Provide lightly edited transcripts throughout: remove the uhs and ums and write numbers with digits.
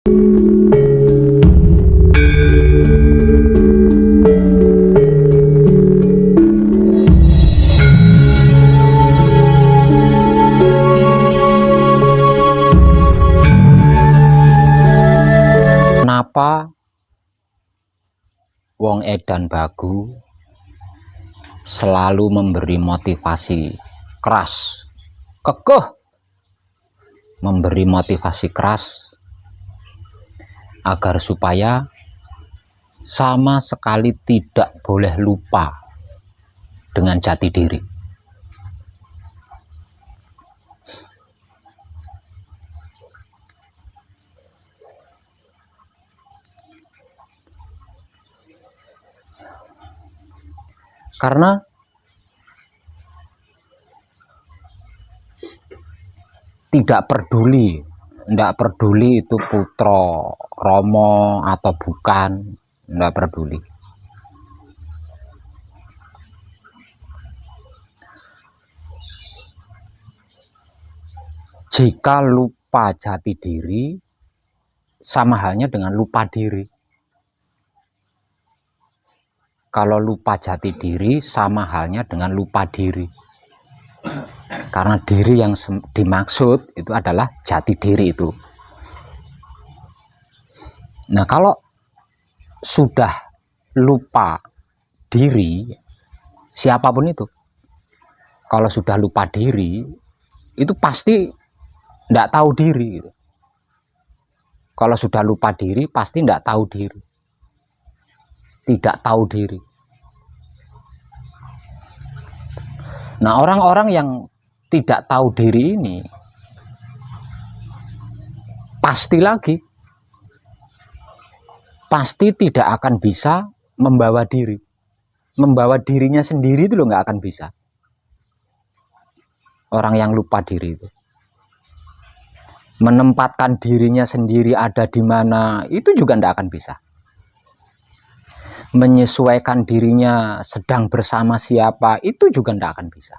Kenapa wong edan bagu selalu memberi motivasi keras, kekeh memberi motivasi keras agar supaya sama sekali tidak boleh lupa dengan jati diri. Karena tidak peduli itu putra Romo atau bukan, tidak peduli. Jika lupa jati diri, sama halnya dengan lupa diri. Kalau lupa jati diri, sama halnya dengan lupa diri. Karena diri yang dimaksud itu adalah jati diri itu. Nah, kalau sudah lupa diri, siapapun itu, kalau sudah lupa diri, itu pasti tidak tahu diri. Kalau sudah lupa diri, pasti tidak tahu diri. Tidak tahu diri. Nah, orang-orang yang tidak tahu diri ini pasti tidak akan bisa membawa diri. Membawa dirinya sendiri itu loh nggak akan bisa. Orang yang lupa diri itu. Menempatkan dirinya sendiri ada di mana, itu juga tidak akan bisa. Menyesuaikan dirinya sedang bersama siapa, itu juga tidak akan bisa.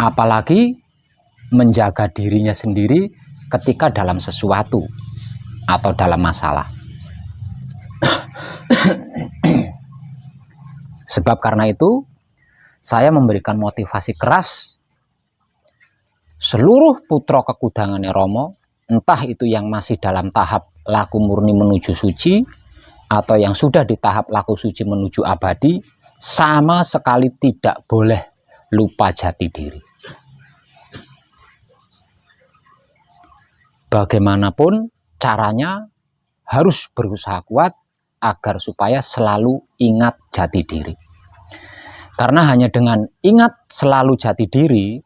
Apalagi menjaga dirinya sendiri ketika dalam sesuatu atau dalam masalah. Sebab karena itu, saya memberikan motivasi keras seluruh putra kekudangannya Romo, entah itu yang masih dalam tahap laku murni menuju suci, atau yang sudah di tahap laku suci menuju abadi, sama sekali tidak boleh lupa jati diri. Bagaimanapun caranya, harus berusaha kuat agar supaya selalu ingat jati diri. Karena hanya dengan ingat selalu jati diri,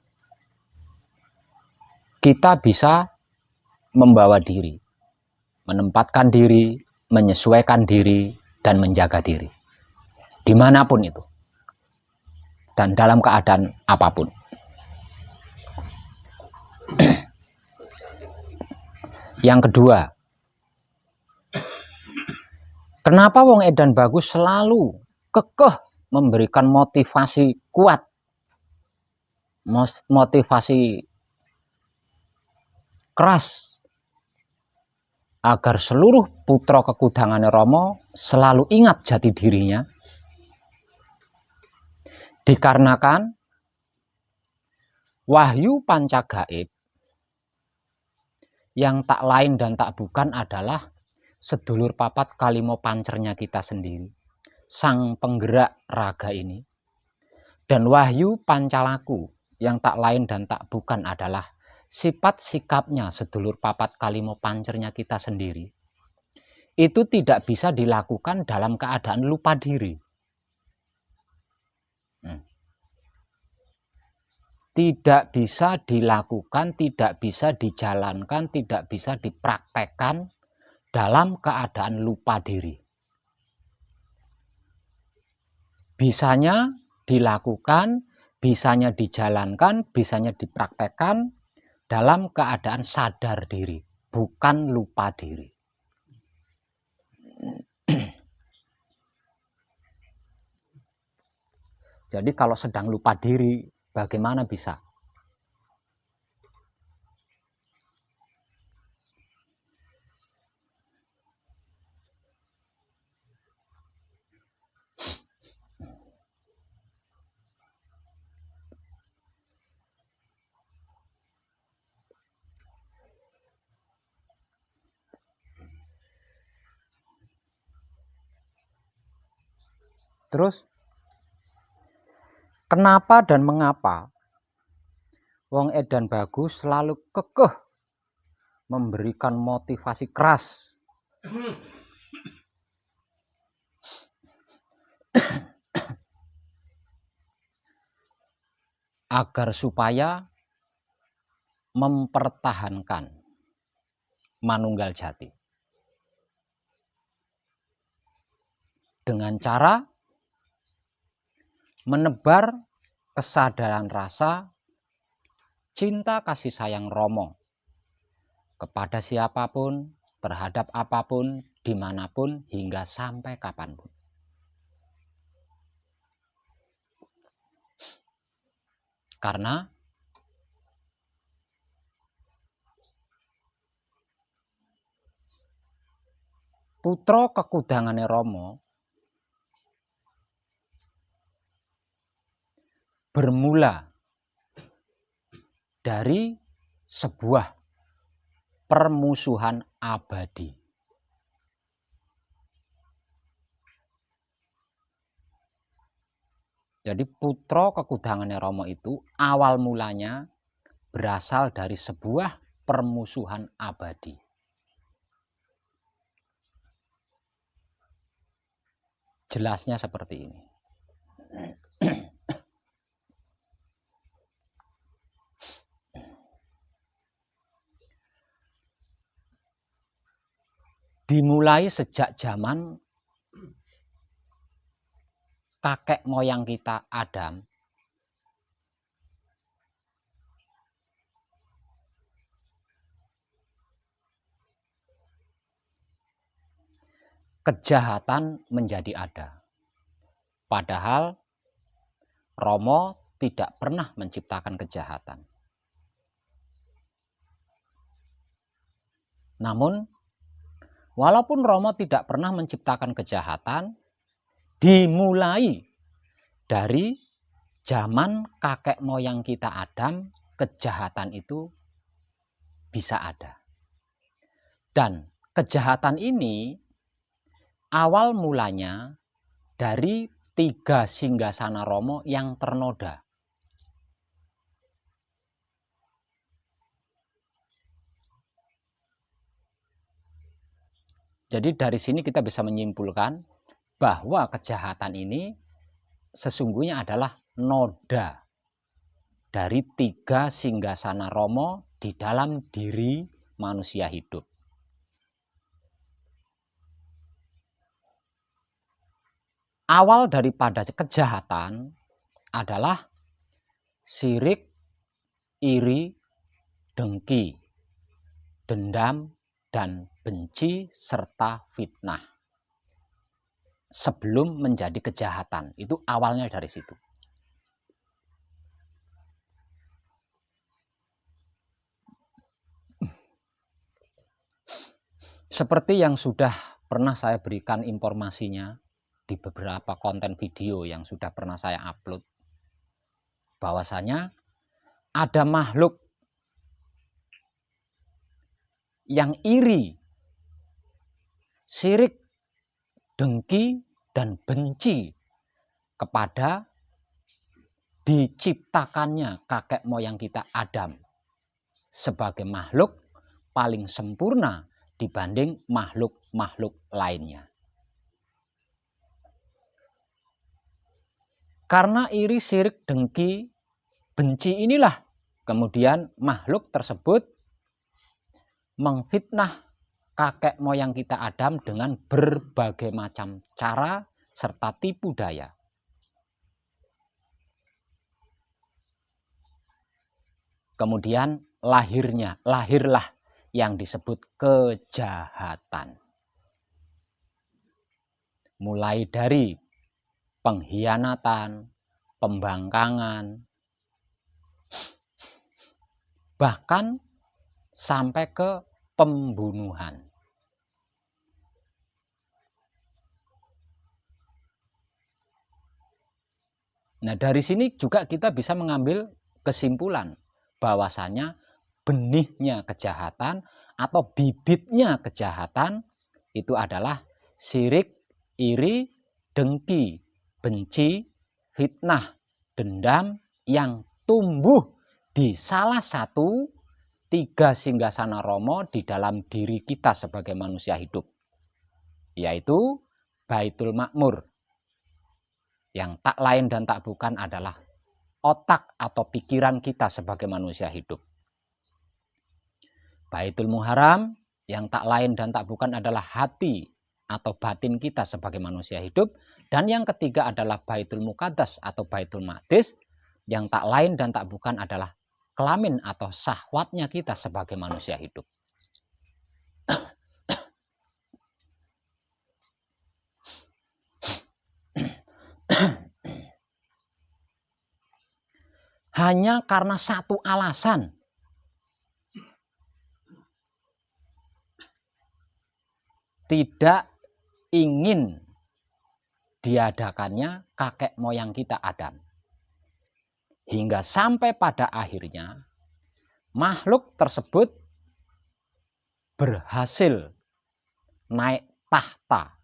kita bisa membawa diri, menempatkan diri, menyesuaikan diri, dan menjaga diri. Dimanapun itu. Dan dalam keadaan apapun. Yang kedua, kenapa wong edan bagus selalu kekeh memberikan motivasi kuat, motivasi keras, agar seluruh putra kekudangannya Romo selalu ingat jati dirinya? Dikarenakan wahyu pancagaib yang tak lain dan tak bukan adalah sedulur papat kalimo pancernya kita sendiri, sang penggerak raga ini. Dan wahyu pancalaku yang tak lain dan tak bukan adalah sifat sikapnya sedulur papat kalimo pancernya kita sendiri. Itu tidak bisa dilakukan dalam keadaan lupa diri. Tidak bisa dilakukan, tidak bisa dijalankan, tidak bisa dipraktekkan dalam keadaan lupa diri. Bisanya dilakukan, bisanya dijalankan, bisanya dipraktekkan dalam keadaan sadar diri, bukan lupa diri. Jadi kalau sedang lupa diri, bagaimana bisa? Terus kenapa dan mengapa wong edan bagus selalu kekeh memberikan motivasi keras agar supaya mempertahankan manunggal jati dengan cara menebar kesadaran rasa cinta kasih sayang Romo kepada siapapun, terhadap apapun, dimanapun, hingga sampai kapanpun. Karena putra kekudangane Romo bermula dari sebuah permusuhan abadi. Jadi putra kekudangane Romo itu awal mulanya berasal dari sebuah permusuhan abadi. Jelasnya seperti ini. Dimulai sejak zaman kakek moyang kita Adam, kejahatan menjadi ada. Padahal Romo tidak pernah menciptakan kejahatan. Namun, walaupun Romo tidak pernah menciptakan kejahatan, dimulai dari zaman kakek moyang kita Adam, kejahatan itu bisa ada. Dan kejahatan ini awal mulanya dari 3 singgasana Romo yang ternoda. Jadi dari sini kita bisa menyimpulkan bahwa kejahatan ini sesungguhnya adalah noda dari 3 singgasana Romo di dalam diri manusia hidup. Awal daripada kejahatan adalah sirik, iri, dengki, dendam, dan benci serta fitnah. Sebelum menjadi kejahatan, itu awalnya dari situ. Seperti yang sudah pernah saya berikan informasinya di beberapa konten video yang sudah pernah saya upload, bahwasanya ada makhluk yang iri, sirik, dengki, dan benci kepada diciptakannya kakek moyang kita Adam sebagai makhluk paling sempurna dibanding makhluk-makhluk lainnya. Karena iri, sirik, dengki, benci inilah kemudian makhluk tersebut mengfitnah kakek moyang kita Adam dengan berbagai macam cara serta tipu daya. Kemudian lahirlah yang disebut kejahatan. Mulai dari pengkhianatan, pembangkangan, bahkan sampai ke pembunuhan. Nah, dari sini juga kita bisa mengambil kesimpulan bahwasanya benihnya kejahatan atau bibitnya kejahatan itu adalah sirik, iri, dengki, benci, fitnah, dendam yang tumbuh di salah satu 3 singgasana Rama di dalam diri kita sebagai manusia hidup, yaitu Baitul Makmur, yang tak lain dan tak bukan adalah otak atau pikiran kita sebagai manusia hidup. Baitul Muharram, yang tak lain dan tak bukan adalah hati atau batin kita sebagai manusia hidup. Dan yang ketiga adalah Baitul Muqaddas atau Baitul Maqdis, yang tak lain dan tak bukan adalah kelamin atau syahwatnya kita sebagai manusia hidup. Hanya karena satu alasan, tidak ingin diadakannya kakek moyang kita Adam. Hingga sampai pada akhirnya makhluk tersebut berhasil naik tahta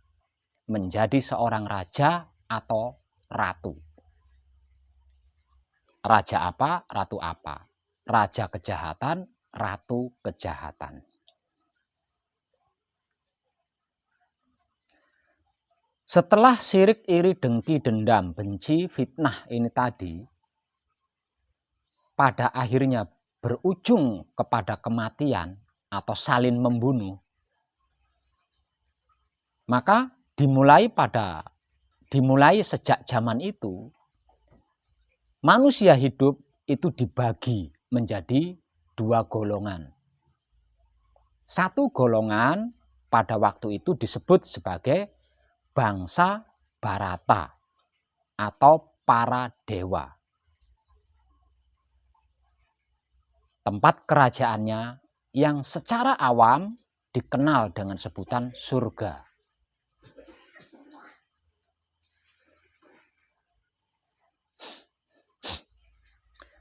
menjadi seorang raja atau ratu. Raja apa? Ratu apa? Raja kejahatan, ratu kejahatan. Setelah syirik, iri, dengki, dendam, benci, fitnah ini tadi pada akhirnya berujung kepada kematian atau saling membunuh, maka dimulai sejak zaman itu manusia hidup itu dibagi menjadi 2 golongan. Satu golongan pada waktu itu disebut sebagai bangsa Bharata atau para dewa. Tempat kerajaannya yang secara awam dikenal dengan sebutan surga.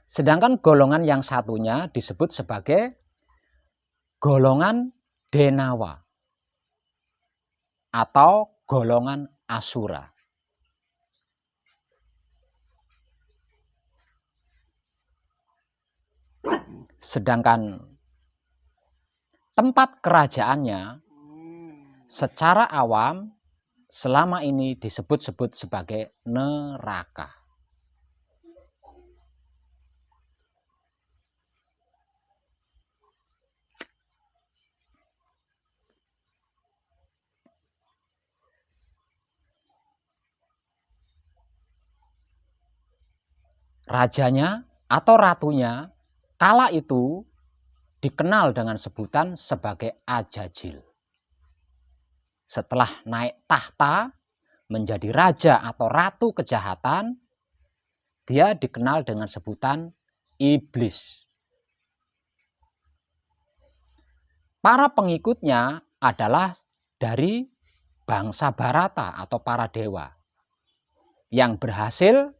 Sedangkan golongan yang satunya disebut sebagai golongan Denawa atau golongan Asura. Sedangkan tempat kerajaannya secara awam selama ini disebut-sebut sebagai neraka. Rajanya atau ratunya kala itu dikenal dengan sebutan sebagai Ajajil. Setelah naik tahta menjadi raja atau ratu kejahatan, dia dikenal dengan sebutan iblis. Para pengikutnya adalah dari bangsa Bharata atau para dewa yang berhasil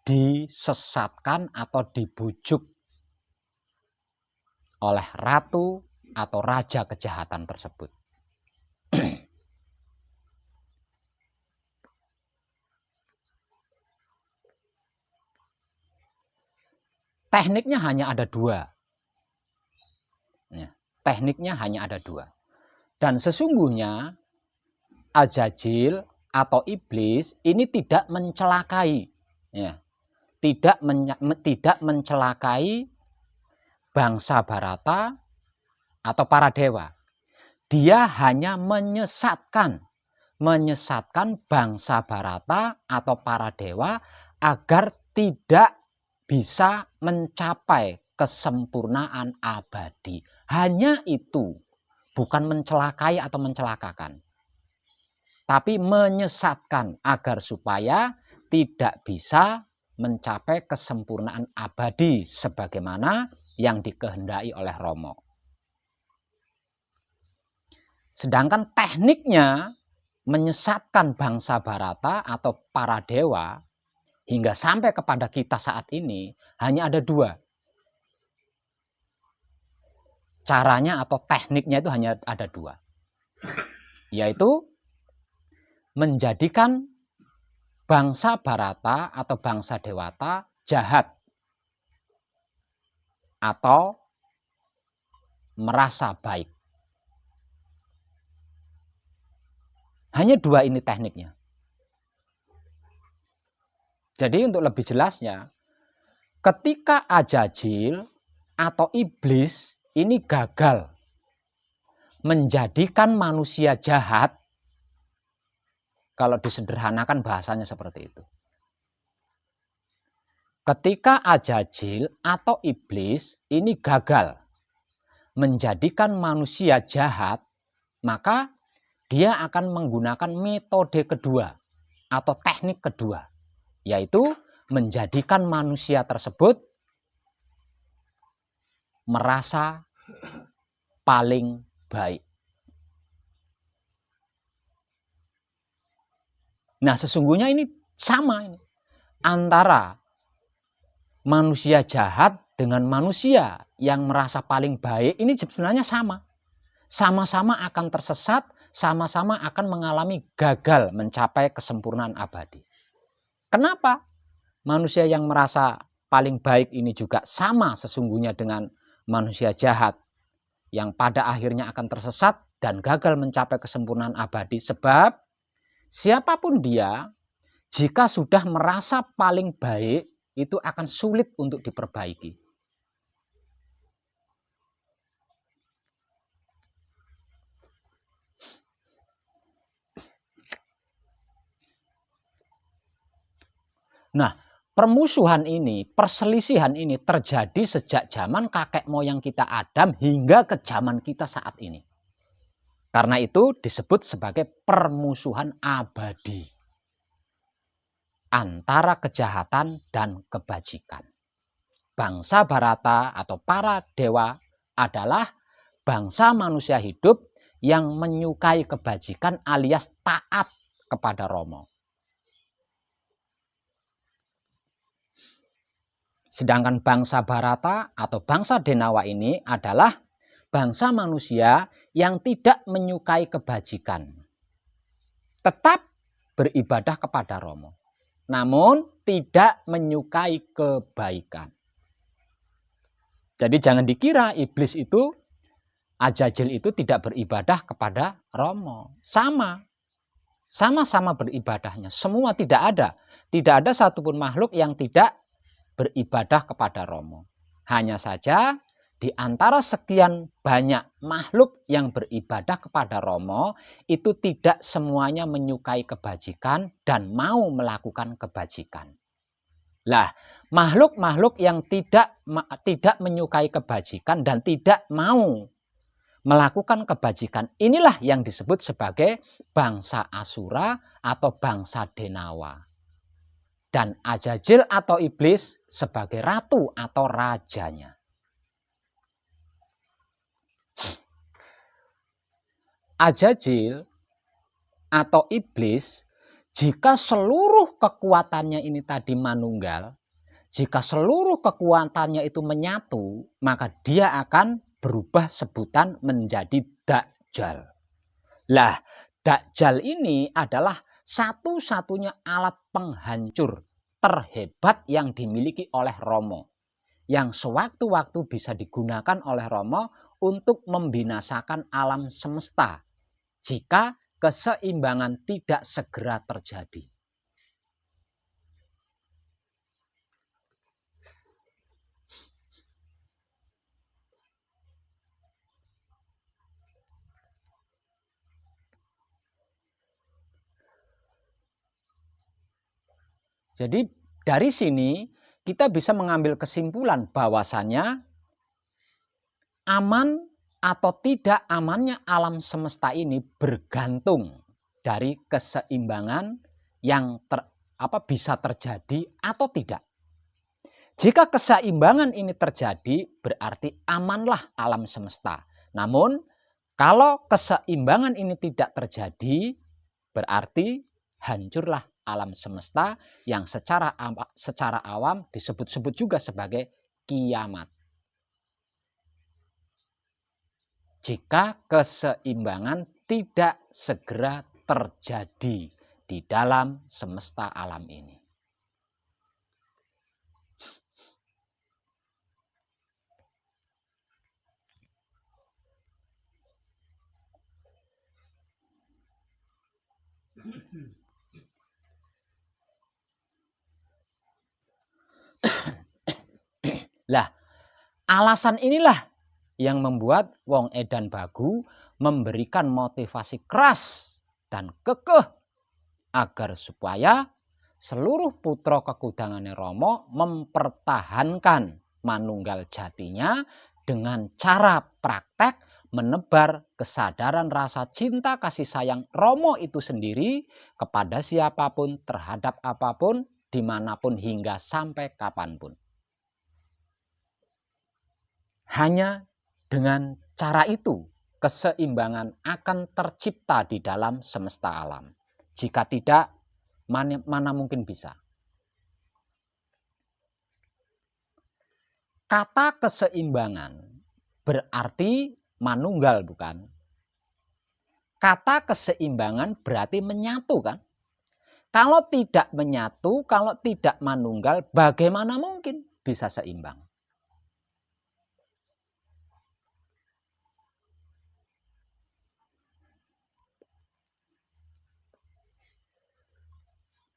disesatkan atau dibujuk oleh ratu atau raja kejahatan tersebut. Tekniknya hanya ada 2. Tekniknya hanya ada 2. Dan sesungguhnya Ajajil atau iblis ini tidak mencelakai, tidak mencelakai bangsa Bharata atau para dewa. Dia hanya menyesatkan bangsa Bharata atau para dewa agar tidak bisa mencapai kesempurnaan abadi. Hanya itu, bukan mencelakai atau mencelakakan, tapi menyesatkan agar supaya tidak bisa mencapai kesempurnaan abadi sebagaimana yang dikehendaki oleh Rama. Sedangkan tekniknya menyesatkan bangsa Bharata atau para dewa hingga sampai kepada kita saat ini hanya ada 2. Caranya atau tekniknya itu hanya ada 2. Yaitu menjadikan bangsa Bharata atau bangsa Dewata jahat atau merasa baik. Hanya dua ini tekniknya. Jadi untuk lebih jelasnya, ketika Ajajil atau iblis ini gagal menjadikan manusia jahat, kalau disederhanakan bahasanya seperti itu. Ketika Ajajil atau iblis ini gagal menjadikan manusia jahat, maka dia akan menggunakan metode kedua atau teknik kedua, yaitu menjadikan manusia tersebut merasa paling baik. Nah, sesungguhnya ini sama ini antara manusia jahat dengan manusia yang merasa paling baik, ini sebenarnya sama. Sama-sama akan tersesat, sama-sama akan mengalami gagal mencapai kesempurnaan abadi. Kenapa? Manusia yang merasa paling baik ini juga sama sesungguhnya dengan manusia jahat yang pada akhirnya akan tersesat dan gagal mencapai kesempurnaan abadi. Sebab siapapun dia, jika sudah merasa paling baik, itu akan sulit untuk diperbaiki. Nah, permusuhan ini, perselisihan ini terjadi sejak zaman kakek moyang kita Adam hingga ke zaman kita saat ini. Karena itu disebut sebagai permusuhan abadi antara kejahatan dan kebajikan. Bangsa Bharata atau para dewa adalah bangsa manusia hidup yang menyukai kebajikan alias taat kepada Rama. Sedangkan bangsa Bharata atau bangsa Denawa ini adalah bangsa manusia yang tidak menyukai kebajikan. Tetap beribadah kepada Rama, namun tidak menyukai kebaikan. Jadi jangan dikira iblis itu, Ajajil itu tidak beribadah kepada Rama. Sama-sama beribadahnya. Semua tidak ada satupun makhluk yang tidak beribadah kepada Rama. Hanya saja di antara sekian banyak makhluk yang beribadah kepada Rama, itu tidak semuanya menyukai kebajikan dan mau melakukan kebajikan. Lah, makhluk-makhluk yang tidak menyukai kebajikan dan tidak mau melakukan kebajikan, inilah yang disebut sebagai bangsa Asura atau bangsa Denawa. Dan Ajajil atau iblis sebagai ratu atau rajanya. Ajajil atau iblis, jika seluruh kekuatannya ini tadi manunggal, jika seluruh kekuatannya itu menyatu, maka dia akan berubah sebutan menjadi Dajjal. Lah, Dajjal ini adalah satu-satunya alat penghancur terhebat yang dimiliki oleh Rama, yang sewaktu-waktu bisa digunakan oleh Rama untuk membinasakan alam semesta jika keseimbangan tidak segera terjadi. Jadi dari sini kita bisa mengambil kesimpulan bahwasannya aman atau tidak amannya alam semesta ini bergantung dari keseimbangan yang bisa terjadi atau tidak. Jika keseimbangan ini terjadi, berarti amanlah alam semesta. Namun kalau keseimbangan ini tidak terjadi, berarti hancurlah alam semesta yang secara awam disebut-sebut juga sebagai kiamat. Jika keseimbangan tidak segera terjadi di dalam semesta alam ini. Lah, alasan inilah yang membuat wong edan bagu memberikan motivasi keras dan kekeh agar supaya seluruh putra kekudangane Rama mempertahankan manunggal jatinya dengan cara praktek menebar kesadaran rasa cinta kasih sayang Rama itu sendiri kepada siapapun, terhadap apapun, dimanapun hingga sampai kapanpun. Hanya dengan cara itu keseimbangan akan tercipta di dalam semesta alam. Jika tidak, mana mungkin bisa. Kata keseimbangan berarti manunggal, bukan? Kata keseimbangan berarti menyatu, kan? Kalau tidak menyatu, kalau tidak manunggal, bagaimana mungkin bisa seimbang?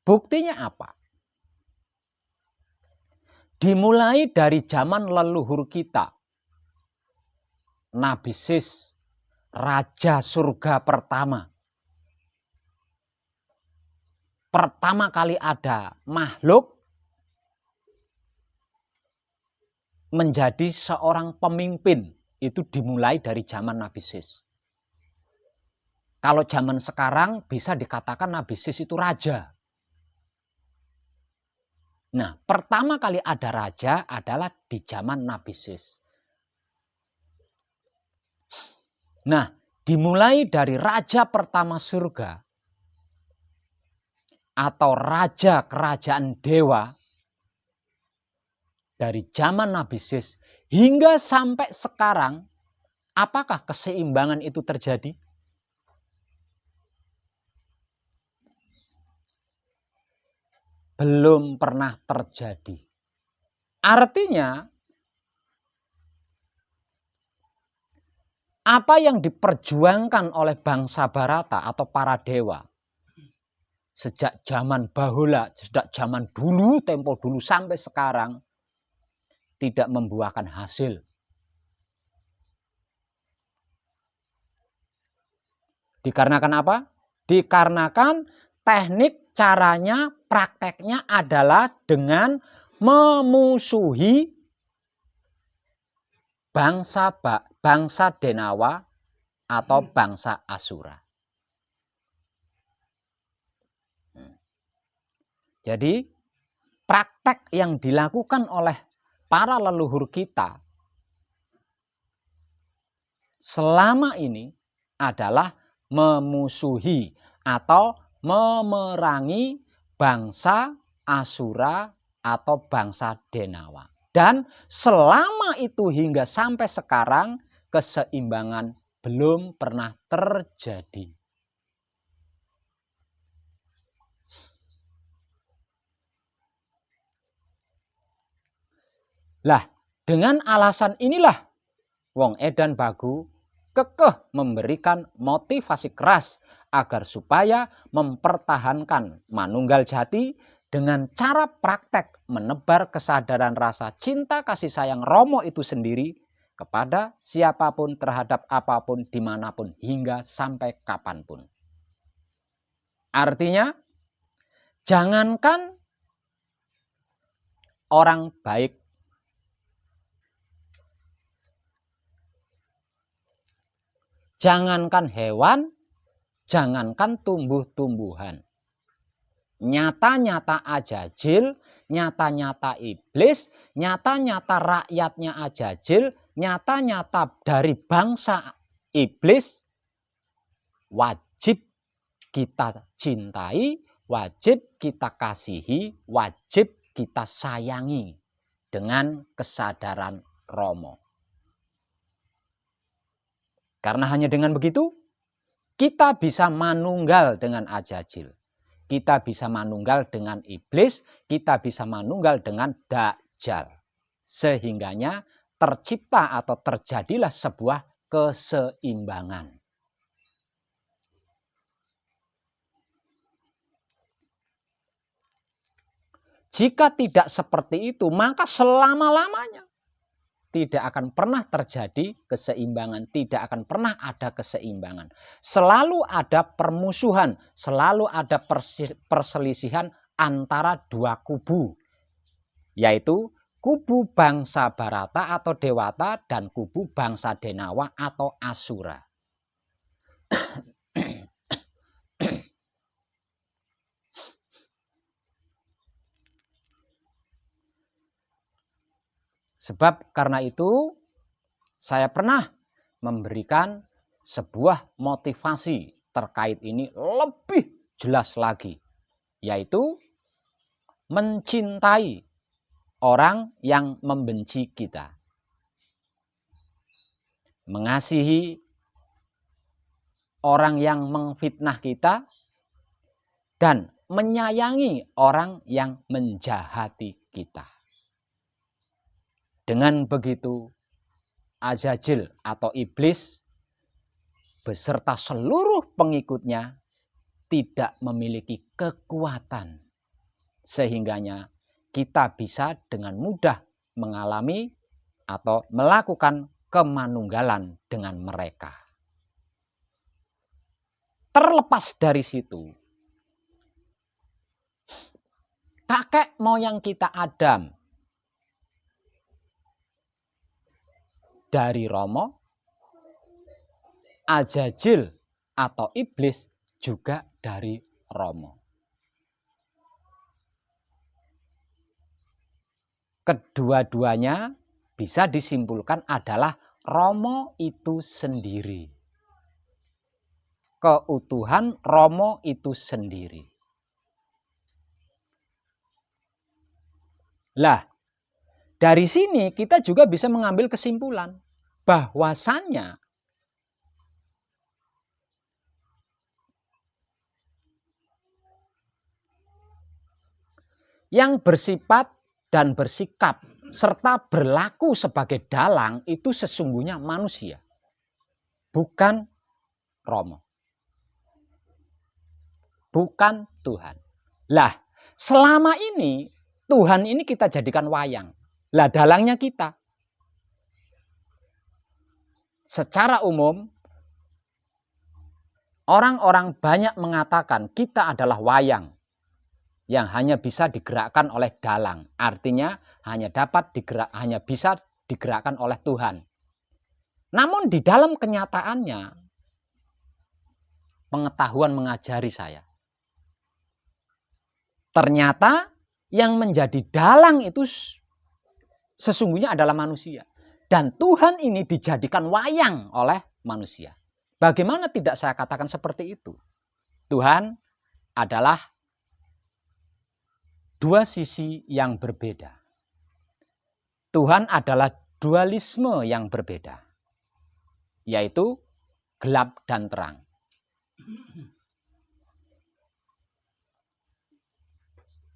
Buktinya apa? Dimulai dari zaman leluhur kita, Nabi Sis, Raja Surga pertama. Pertama kali ada makhluk menjadi seorang pemimpin, itu dimulai dari zaman Nabi Sis. Kalau zaman sekarang bisa dikatakan Nabi Sis itu raja. Nah, pertama kali ada raja adalah di zaman Nabi Sis. Nah, dimulai dari raja pertama surga atau raja kerajaan dewa dari zaman Nabi Sis hingga sampai sekarang, apakah keseimbangan itu terjadi? Belum pernah terjadi. Artinya, apa yang diperjuangkan oleh bangsa Barata atau para dewa sejak zaman bahula, sejak zaman dulu, tempo dulu sampai sekarang tidak membuahkan hasil. Dikarenakan apa? Dikarenakan teknik, caranya, prakteknya adalah dengan memusuhi bangsa Denawa atau bangsa Asura. Jadi praktek yang dilakukan oleh para leluhur kita selama ini adalah memusuhi atau memerangi bangsa Asura atau bangsa Denawa. Dan selama itu hingga sampai sekarang keseimbangan belum pernah terjadi. Lah, dengan alasan inilah wong edan bagu kekeh memberikan motivasi keras agar supaya mempertahankan manunggal jati dengan cara praktek menebar kesadaran rasa cinta kasih sayang Romo itu sendiri kepada siapapun, terhadap apapun, dimanapun, hingga sampai kapanpun. Artinya, jangankan orang baik, jangankan hewan, jangankan tumbuh-tumbuhan, nyata-nyata ajajil, nyata-nyata iblis, nyata-nyata rakyatnya ajajil, nyata-nyata dari bangsa iblis, wajib kita cintai, wajib kita kasihi, wajib kita sayangi dengan kesadaran Romo. Karena hanya dengan begitu, kita bisa manunggal dengan ajajil. Kita bisa manunggal dengan iblis, kita bisa manunggal dengan Dajjal. Sehingganya tercipta atau terjadilah sebuah keseimbangan. Jika tidak seperti itu, maka selama-lamanya tidak akan pernah terjadi keseimbangan, tidak akan pernah ada keseimbangan. Selalu ada permusuhan, selalu ada perselisihan antara dua kubu, yaitu kubu bangsa Barata atau Dewata dan kubu bangsa Denawa atau Asura. Sebab karena itu saya pernah memberikan sebuah motivasi terkait ini lebih jelas lagi, yaitu mencintai orang yang membenci kita, mengasihi orang yang memfitnah kita, dan menyayangi orang yang menjahati kita. Dengan begitu, Azazil atau iblis beserta seluruh pengikutnya tidak memiliki kekuatan, sehingganya kita bisa dengan mudah mengalami atau melakukan kemanunggalan dengan mereka. Terlepas dari situ, kakek moyang kita Adam dari Romo, Azazil atau iblis juga dari Romo. Kedua-duanya bisa disimpulkan adalah Romo itu sendiri. Keutuhan Romo itu sendiri. Lah, dari sini kita juga bisa mengambil kesimpulan bahwasannya yang bersifat dan bersikap serta berlaku sebagai dalang itu sesungguhnya manusia, bukan Romo, bukan Tuhan. Lah, selama ini Tuhan ini kita jadikan wayang. Lah, dalangnya kita. Secara umum, orang-orang banyak mengatakan kita adalah wayang yang hanya bisa digerakkan oleh dalang. Artinya hanya bisa digerakkan oleh Tuhan. Namun di dalam kenyataannya, pengetahuan mengajari saya, ternyata yang menjadi dalang itu sesungguhnya adalah manusia. Dan Tuhan ini dijadikan wayang oleh manusia. Bagaimana tidak saya katakan seperti itu? Tuhan adalah dua sisi yang berbeda. Tuhan adalah dualisme yang berbeda, yaitu gelap dan terang.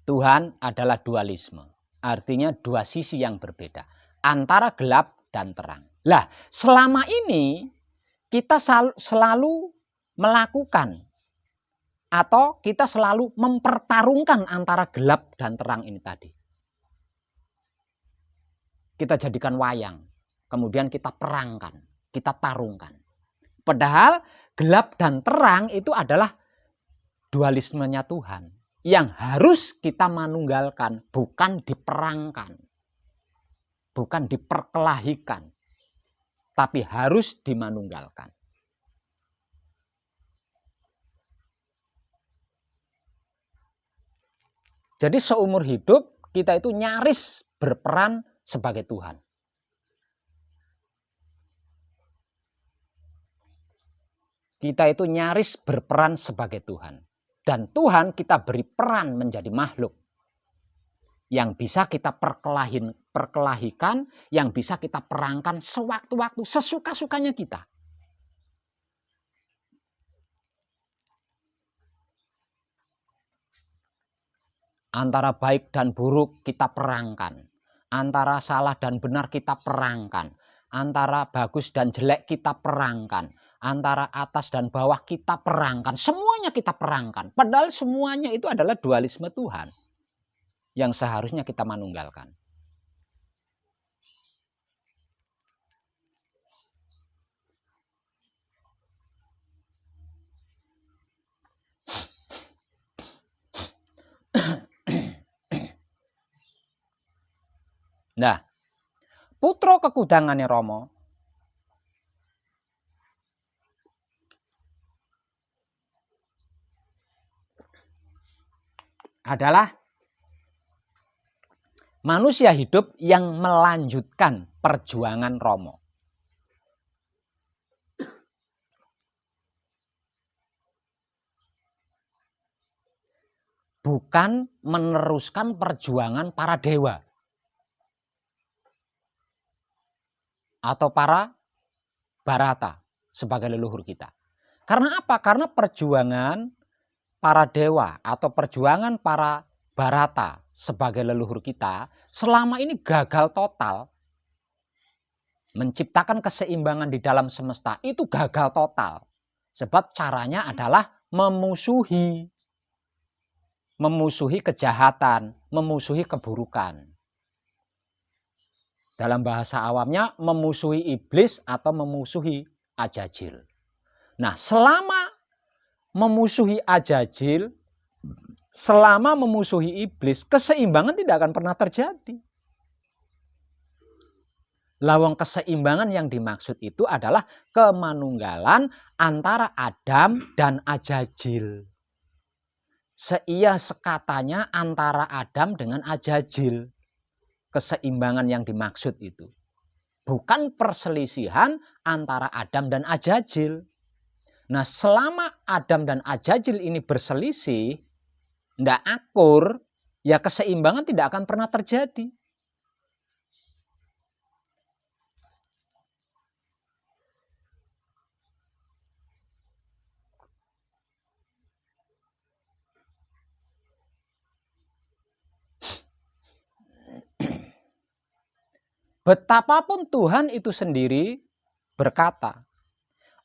Tuhan adalah dualisme, artinya dua sisi yang berbeda antara gelap dan terang. Lah, selama ini kita selalu melakukan atau kita selalu mempertarungkan antara gelap dan terang ini tadi. Kita jadikan wayang, kemudian kita perangkan, kita tarungkan. Padahal gelap dan terang itu adalah dualismenya Tuhan yang harus kita manunggalkan, bukan diperangkan, bukan diperkelahikan, tapi harus dimanunggalkan. Jadi seumur hidup kita itu nyaris berperan sebagai Tuhan. Kita itu nyaris berperan sebagai Tuhan. Dan Tuhan kita beri peran menjadi makhluk yang bisa kita perkelahikan, yang bisa kita perangkan sewaktu-waktu, sesuka-sukanya kita. Antara baik dan buruk kita perangkan. Antara salah dan benar kita perangkan. Antara bagus dan jelek kita perangkan. Antara atas dan bawah kita perangkan. Semuanya kita perangkan. Padahal semuanya itu adalah dualisme Tuhan yang seharusnya kita manunggalkan. Nah, putra kekudangane Rama adalah manusia hidup yang melanjutkan perjuangan Rama. Bukan meneruskan perjuangan para dewa atau para Barata sebagai leluhur kita. Karena apa? Karena perjuangan para dewa atau perjuangan para Barata sebagai leluhur kita selama ini gagal total. Menciptakan keseimbangan di dalam semesta itu gagal total. Sebab caranya adalah memusuhi kejahatan, memusuhi keburukan. Dalam bahasa awamnya memusuhi iblis atau memusuhi ajajil. Nah, selama memusuhi ajajil, selama memusuhi iblis, keseimbangan tidak akan pernah terjadi. Lawang keseimbangan yang dimaksud itu adalah kemanunggalan antara Adam dan ajajil. Seia sekatanya antara Adam dengan ajajil. Keseimbangan yang dimaksud itu bukan perselisihan antara Adam dan ajajil. Nah, selama Adam dan ajajil ini berselisih, tidak akur, ya keseimbangan tidak akan pernah terjadi. Betapapun Tuhan itu sendiri berkata,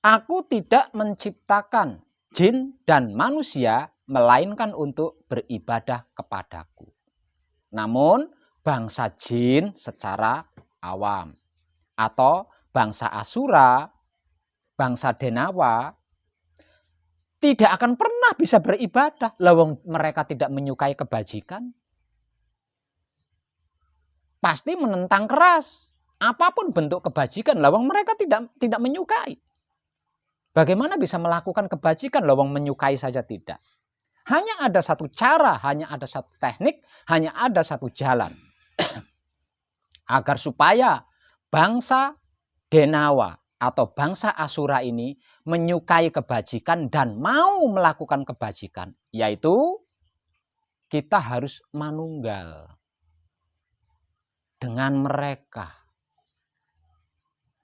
"Aku tidak menciptakan jin dan manusia melainkan untuk beribadah kepadaku." Namun bangsa jin secara awam atau bangsa Asura, bangsa Denawa tidak akan pernah bisa beribadah. Lawang mereka tidak menyukai kebajikan. Pasti menentang keras. Apapun bentuk kebajikan, lawang mereka tidak menyukai. Bagaimana bisa melakukan kebajikan, lawang menyukai saja tidak. Hanya ada satu cara, hanya ada satu teknik, hanya ada satu jalan. Agar supaya bangsa Denawa atau bangsa Asura ini menyukai kebajikan dan mau melakukan kebajikan. Yaitu kita harus manunggal dengan mereka.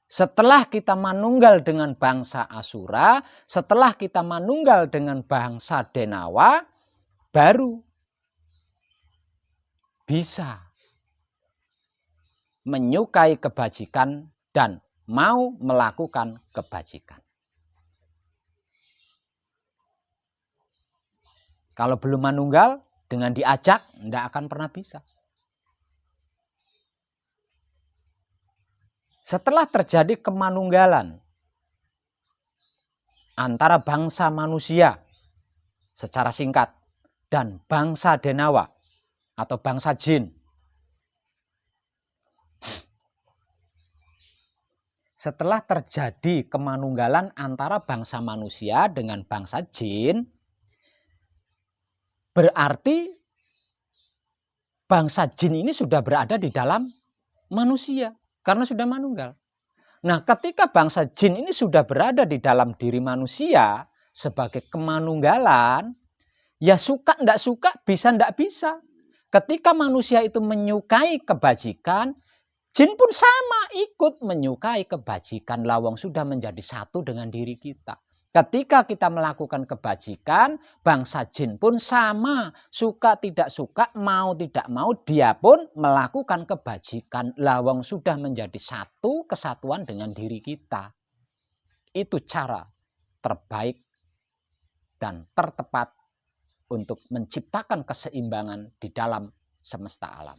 Setelah kita manunggal dengan bangsa Asura, setelah kita manunggal dengan bangsa Denawa, baru bisa menyukai kebajikan dan mau melakukan kebajikan. Kalau belum manunggal, dengan diajak, tidak akan pernah bisa. Setelah terjadi kemanunggalan antara bangsa manusia secara singkat dan bangsa Denawa atau bangsa jin. Setelah terjadi kemanunggalan antara bangsa manusia dengan bangsa jin, berarti bangsa jin ini sudah berada di dalam manusia. Karena sudah manunggal. Nah, ketika bangsa jin ini sudah berada di dalam diri manusia sebagai kemanunggalan, ya suka ndak suka, bisa ndak bisa. Ketika manusia itu menyukai kebajikan, jin pun sama ikut menyukai kebajikan. Lawang sudah menjadi satu dengan diri kita. Ketika kita melakukan kebajikan, bangsa jin pun sama, suka tidak suka, mau tidak mau, dia pun melakukan kebajikan. Lawang sudah menjadi satu kesatuan dengan diri kita. Itu cara terbaik dan tertepat untuk menciptakan keseimbangan di dalam semesta alam.